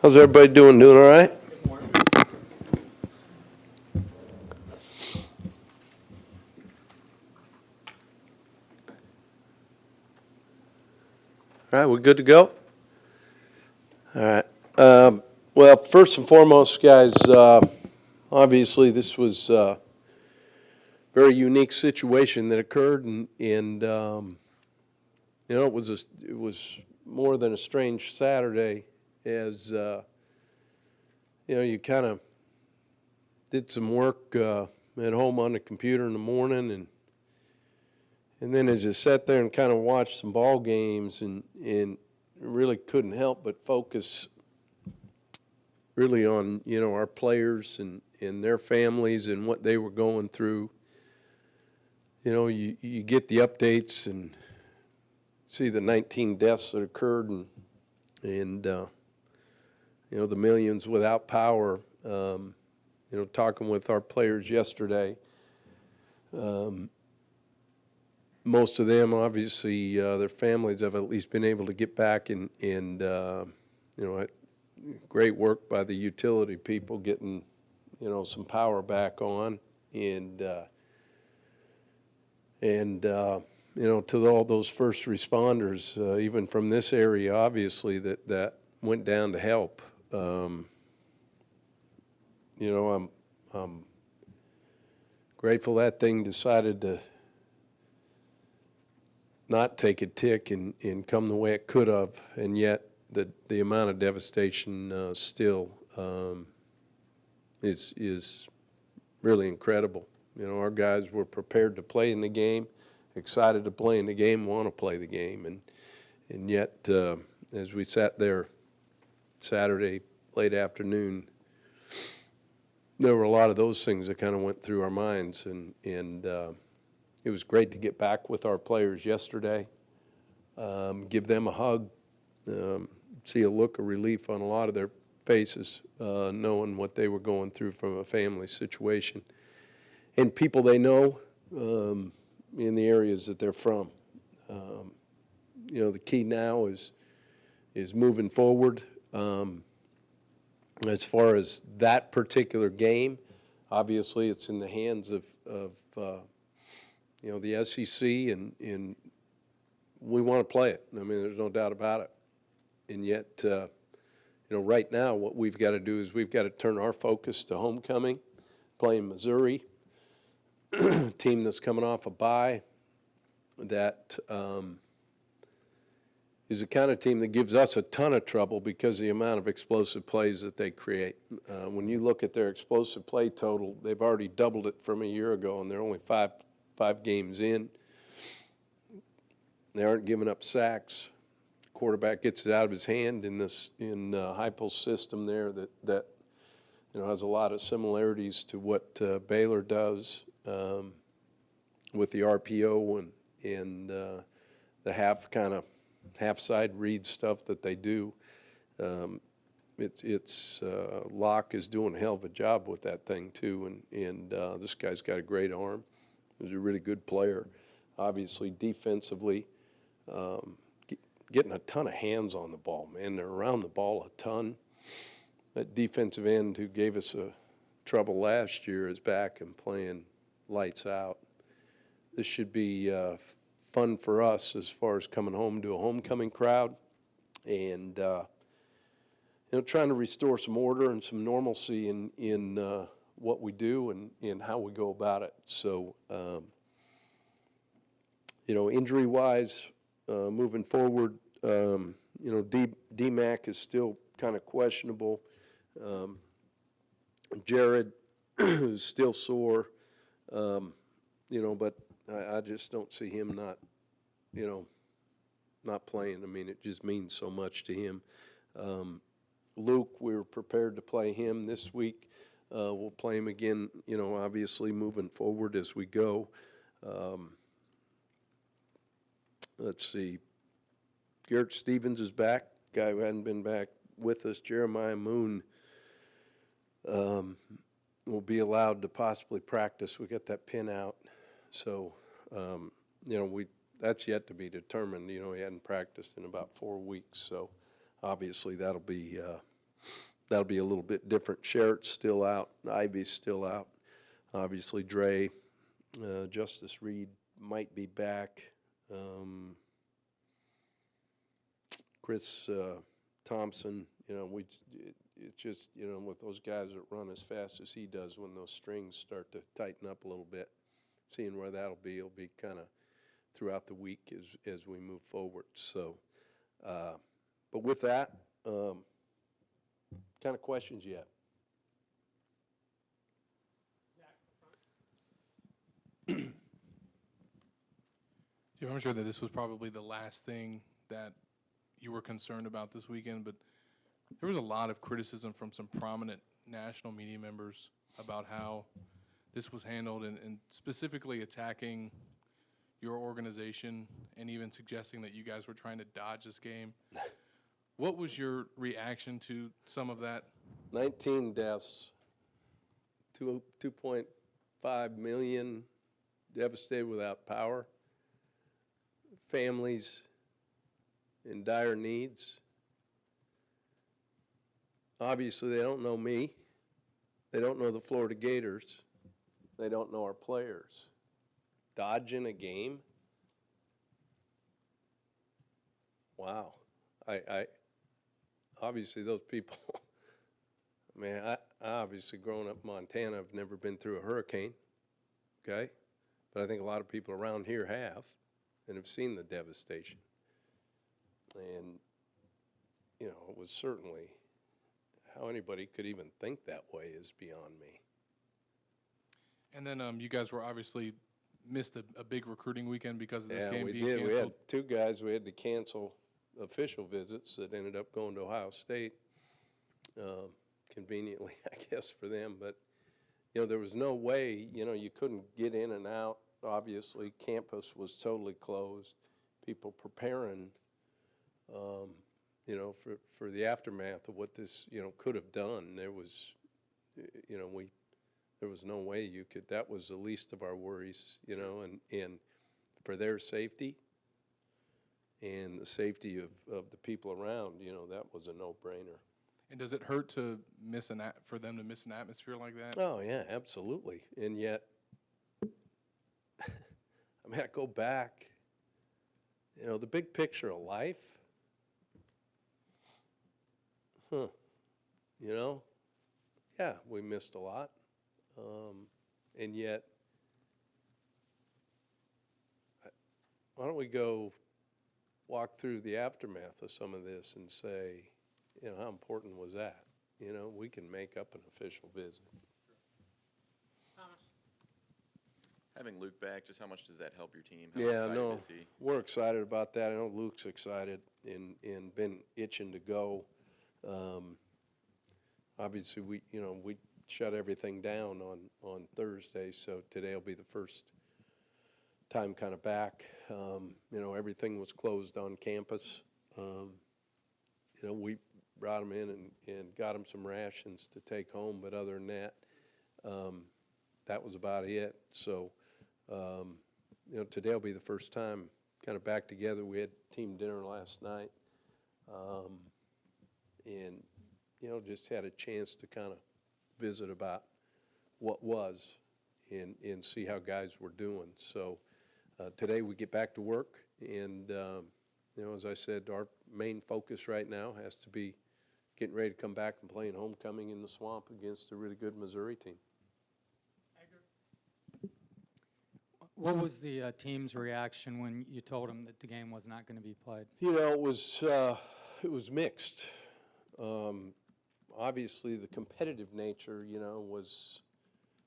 How's everybody doing? Doing all right? All right, we're good to go? All right. Well, first and foremost, guys, obviously this was a very unique situation that occurred, and it was more than a strange Saturday, as you kind of did some work at home on the computer in the morning, and then as you sat there and kind of watched some ball games and really couldn't help but focus really on, our players and their families and what they were going through. You get the updates and see the 19 deaths that occurred and the millions without power. Talking with our players yesterday, most of them, obviously, their families have at least been able to get back and great work by the utility people getting, some power back on. And to all those first responders, even from this area, obviously, that went down to help. I'm grateful that thing decided to not take a tick and come the way it could have, and yet the amount of devastation still is really incredible. Our guys were prepared to play in the game, excited to play in the game, want to play the game, and yet as we sat there Saturday late afternoon, there were a lot of those things that kind of went through our minds, and it was great to get back with our players yesterday, give them a hug, see a look of relief on a lot of their faces, knowing what they were going through from a family situation, and people they know in the areas that they're from. The key now is moving forward. As far as that particular game, obviously it's in the hands of the SEC, and we want to play it. I mean, there's no doubt about it. And yet, right now what we've got to do is we've got to turn our focus to homecoming, playing Missouri, a team that's coming off a bye that is the kind of team that gives us a ton of trouble because of the amount of explosive plays that they create. When you look at their explosive play total, they've already doubled it from a year ago, and they're only five games in. They aren't giving up sacks. The quarterback gets it out of his hand in Heupel's system there that has a lot of similarities to what Baylor does with the RPO and the half side read stuff that they do. Locke is doing a hell of a job with that thing too, and this guy's got a great arm. He's a really good player. Obviously, defensively, getting a ton of hands on the ball, man. They're around the ball a ton. That defensive end who gave us trouble last year is back and playing lights out. This should be fun for us as far as coming home to a homecoming crowd and trying to restore some order and some normalcy in what we do and how we go about it. So injury-wise, moving forward, D-Mac is still kind of questionable. Jared is still sore, but I just don't see him not playing. I mean, it just means so much to him. Luke, we were prepared to play him this week. We'll play him again, obviously moving forward as we go. Let's see. Garrett Stevens is back, guy who hadn't been back with us. Jeremiah Moon will be allowed to possibly practice. We got that pin out. So, that's yet to be determined. He hadn't practiced in about 4 weeks. So, obviously, that'll be that'll be a little bit different. Sharpe's still out. Ivy's still out. Obviously, Dre, Justice Reed might be back. Chris Thompson, it's just, with those guys that run as fast as he does, when those strings start to tighten up a little bit, seeing where that'll be, it'll be kind of throughout the week as we move forward. So, but with that, kind of questions you have? Jim, I'm sure that this was probably the last thing that you were concerned about this weekend, but there was a lot of criticism from some prominent national media members about how this was handled, and specifically attacking your organization and even suggesting that you guys were trying to dodge this game. What was your reaction to some of that? 19 deaths, 2.5 million devastated without power, families in dire needs. Obviously, they don't know me. They don't know the Florida Gators. They don't know our players. Dodging a game? Wow. I obviously those people, I obviously growing up in Montana, I've never been through a hurricane, okay? But I think a lot of people around here have and have seen the devastation. And, it was certainly, how anybody could even think that way is beyond me. And then you guys were obviously missed a big recruiting weekend because of this game we being did. canceled. We had two guys we had to cancel official visits that ended up going to Ohio State, conveniently, I guess, for them. But, there was no way, you couldn't get in and out. Obviously, campus was totally closed. People preparing, for the aftermath of what this, could have done. There was, there was no way you could. That was the least of our worries, and for their safety and the safety of the people around, that was a no-brainer. And does it hurt to for them to miss an atmosphere like that? Oh, yeah, absolutely. And yet, I go back, the big picture of life, yeah, we missed a lot. And yet, why don't we go walk through the aftermath of some of this and say, how important was that? We can make up an official visit. Thomas. Having Luke back, just how much does that help your team? Yeah, no, we're excited about that. I know Luke's excited and been itching to go. Obviously, we shut everything down on Thursday, so today will be the first time kind of back. Everything was closed on campus. We brought them in and got them some rations to take home, but other than that, that was about it. So, today will be the first time kind of back together. We had team dinner last night, and, just had a chance to kind of visit about what was and see how guys were doing. So today we get back to work, and, as I said, our main focus right now has to be getting ready to come back and playing homecoming in the Swamp against a really good Missouri team. What was the team's reaction when you told them that the game was not going to be played? It was mixed. Obviously, the competitive nature, was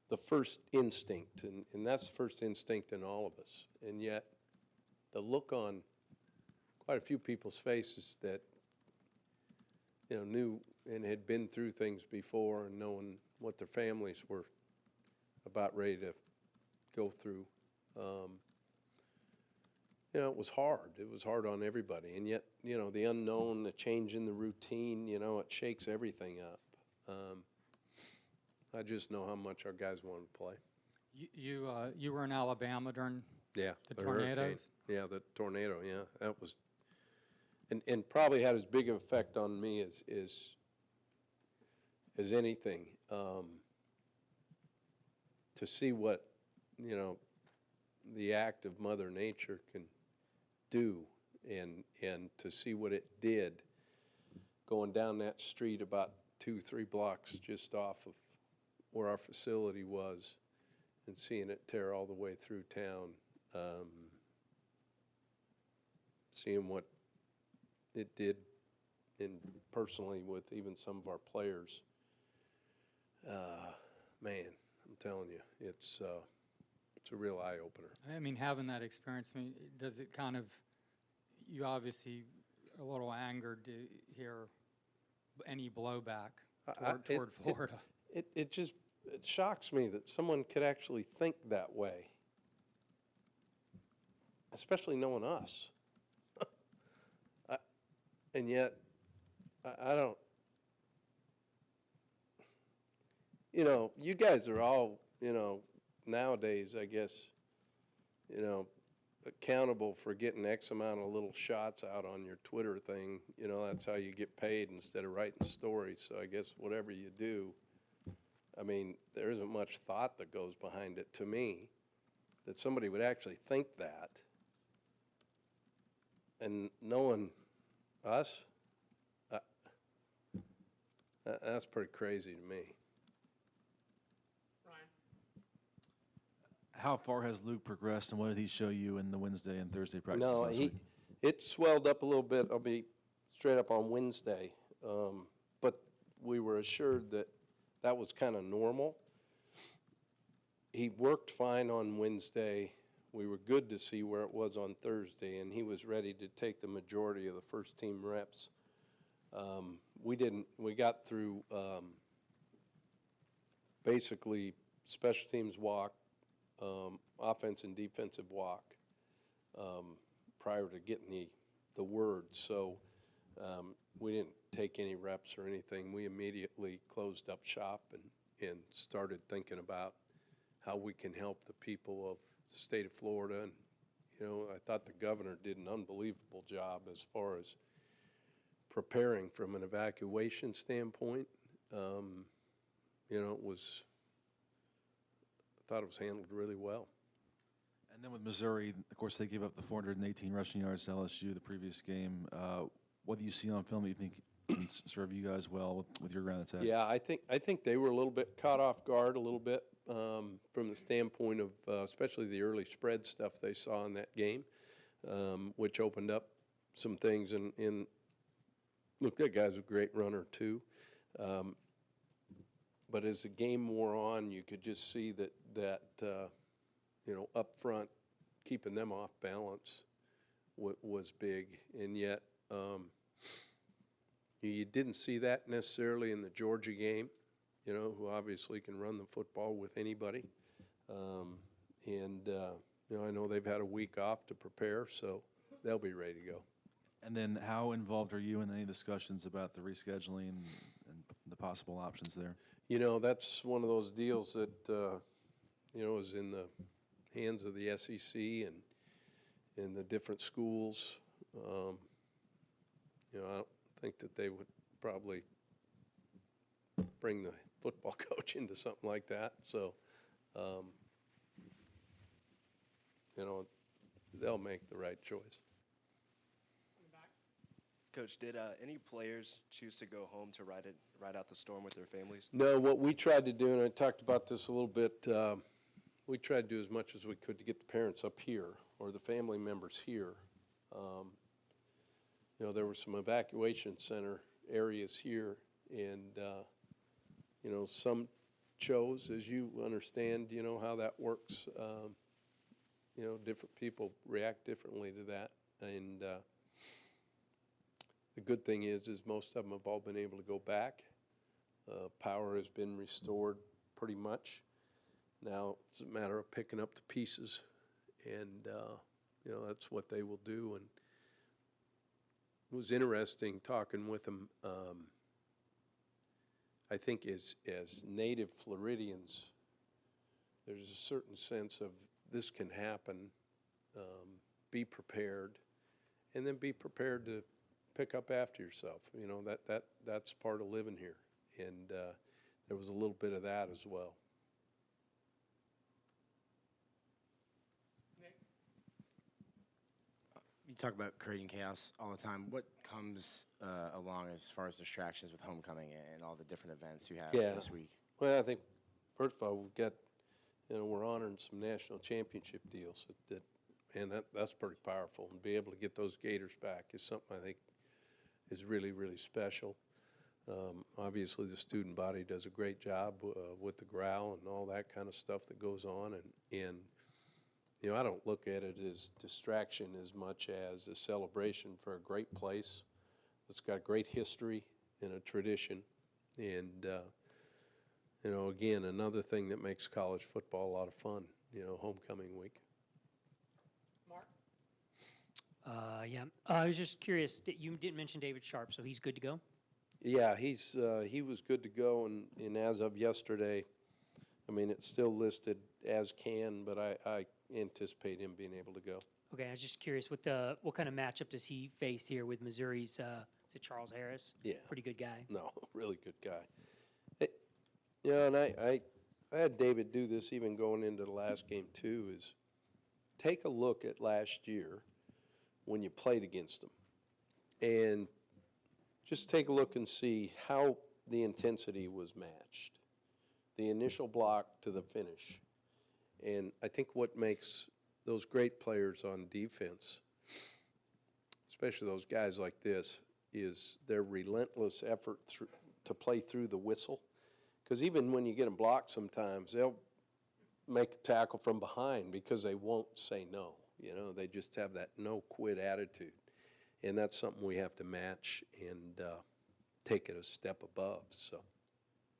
the first instinct, and that's the first instinct in all of us. And yet, the look on quite a few people's faces that, knew and had been through things before and knowing what their families were about ready to go through, it was hard. It was hard on everybody. And yet, the unknown, the change in the routine, it shakes everything up. I just know how much our guys wanted to play. You were in Alabama during the tornadoes? Hurricane. Yeah, the tornado, yeah. That was, and probably had as big of an effect on me as as anything, to see what, the act of Mother Nature can do, and to see what it did going down that street about 2-3 blocks just off of where our facility was, and seeing it tear all the way through town, seeing what it did personally with even some of our players. Man, I'm telling you, it's a real eye-opener. I mean, having that experience, I mean, does it kind of, you obviously are a little angered to hear any blowback toward Florida. It just shocks me that someone could actually think that way, especially knowing us. And yet, I don't, you guys are all, nowadays, I guess, accountable for getting X amount of little shots out on your Twitter thing. That's how you get paid instead of writing stories. So I guess whatever you do, I mean, there isn't much thought that goes behind it to me, that somebody would actually think that. And knowing us, that's pretty crazy to me. How far has Luke progressed, and what did he show you in the Wednesday and Thursday practices No, last week? it swelled up a little bit. I'll be straight up on Wednesday. But we were assured that that was kind of normal. He worked fine on Wednesday. We were good to see where it was on Thursday, and he was ready to take the majority of the first team reps. We got through basically special teams walk, offense and defensive walk, prior to getting the word. So we didn't take any reps or anything. We immediately closed up shop and started thinking about how we can help the people of the state of Florida. And, I thought the governor did an unbelievable job as far as preparing from an evacuation standpoint. I thought it was handled really well. And then with Missouri, of course, they gave up the 418 rushing yards to LSU the previous game. What do you see on film that you think can serve you guys well with your ground attack? Yeah, I think they were a little bit caught off guard a little bit from the standpoint of especially the early spread stuff they saw in that game, which opened up some things. And look, that guy's a great runner too. But as the game wore on, you could just see that up front, keeping them off balance was big. And yet you didn't see that necessarily in the Georgia game, who obviously can run the football with anybody. I know they've had a week off to prepare, so they'll be ready to go. And then how involved are you in any discussions about the rescheduling and the possible options there? That's one of those deals that, is in the hands of the SEC and the different schools. I don't think that they would probably bring the football coach into something like that. So, they'll make the right choice. Coach, did any players choose to go home to ride out the storm with their families? No, what we tried to do, and I talked about this a little bit, we tried to do as much as we could to get the parents up here or the family members here. There were some evacuation center areas here, and, some chose, as you understand, how that works. Different people react differently to that. And the good thing is most of them have all been able to go back. Power has been restored pretty much. Now it's a matter of picking up the pieces, and that's what they will do. And it was interesting talking with them. I think as native Floridians, there's a certain sense of this can happen. Be prepared, and then be prepared to pick up after yourself. That's part of living here. And there was a little bit of that as well. You talk about creating chaos all the time. What comes along as far as distractions with homecoming and all the different events you have Yeah. this week? Well, I think, first of all, we've got, we're honoring some national championship deals that's pretty powerful. And be able to get those Gators back is something I think is really, really special. Obviously, the student body does a great job with the growl and all that kind of stuff that goes on. And I don't look at it as distraction as much as a celebration for a great place that's got great history and a tradition. And, again, another thing that makes college football a lot of fun, homecoming week. Yeah, I was just curious, you didn't mention David Sharpe, so he's good to go? Yeah, he was good to go, and as of yesterday, I mean, it's still listed as can, but I anticipate him being able to go. Okay, I was just curious, what kind of matchup does he face here with Missouri's, is it Charles Harris? Yeah. Pretty good guy. No, really good guy. And I had David do this even going into the last game too, is take a look at last year when you played against them. And just take a look and see how the intensity was matched. The initial block to the finish. And I think what makes those great players on defense, especially those guys like this, is their relentless effort to play through the whistle. Because even when you get them blocked sometimes, they'll make a tackle from behind because they won't say no. They just have that no-quit attitude. And that's something we have to match and take it a step above. So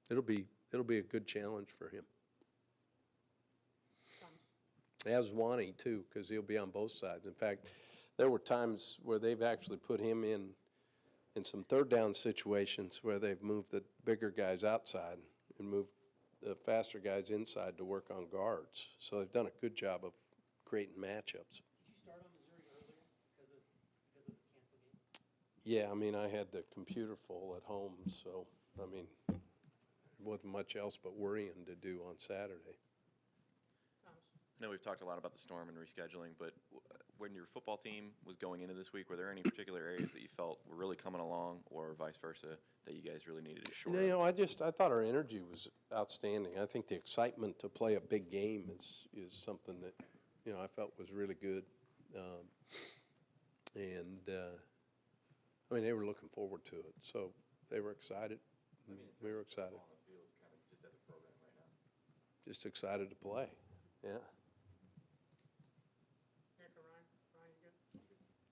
it'll be a good challenge for him. As Wani, too, because he'll be on both sides. In fact, there were times where they've actually put him in some third down situations where they've moved the bigger guys outside and moved the faster guys inside to work on guards. So they've done a good job of creating matchups. Did you start on Missouri earlier because of the canceled game? Yeah, I mean, I had the computer full at home, so, I mean, there wasn't much else but worrying to do on Saturday. I know we've talked a lot about the storm and rescheduling, but when your football team was going into this week, were there any particular areas that you felt were really coming along, or vice versa, that you guys really needed to shore up? I thought our energy was outstanding. I think the excitement to play a big game is something that, I felt was really good. I mean, they were looking forward to it, so they were excited. We were excited. Just excited to play, yeah.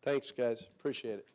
Thanks, guys. Appreciate it.